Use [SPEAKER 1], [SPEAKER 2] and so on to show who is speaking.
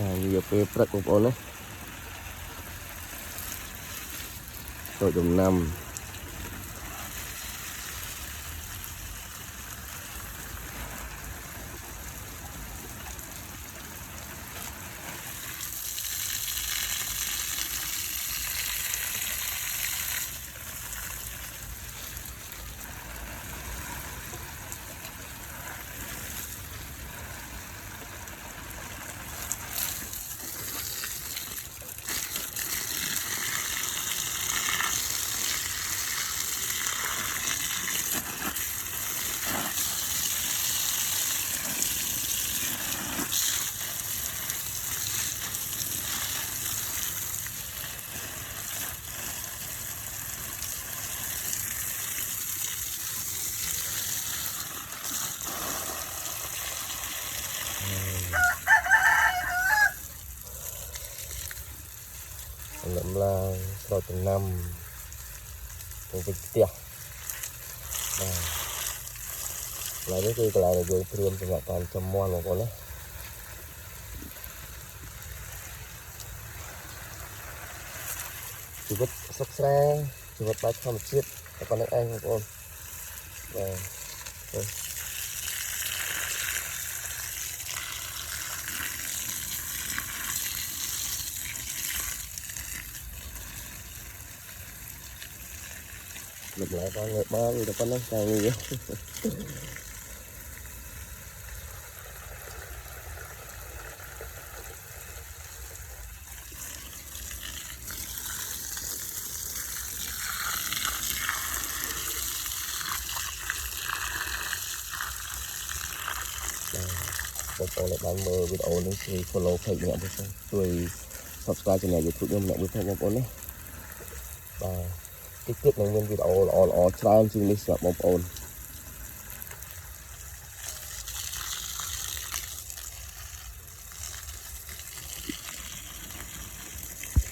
[SPEAKER 1] nhiều phê prất của bọn đấy đội đồng năm lắm là đội đồng năm cùng với tiệc lại cái kia lại là dùng priêm cho ngọc toàn châm mon của con đấy chỉ vứt sắp xe chỉ vứt bát không chiết các con anh của con lục lại con người ba người con nó càng nhiều một con lại đang mơ video nữa thì follow page nhẹ một xong tôi subscribe cho này YouTube nhưng mẹ biết thêm con đấy và cái tiếp này nguyên video là all tràn trên list của bọn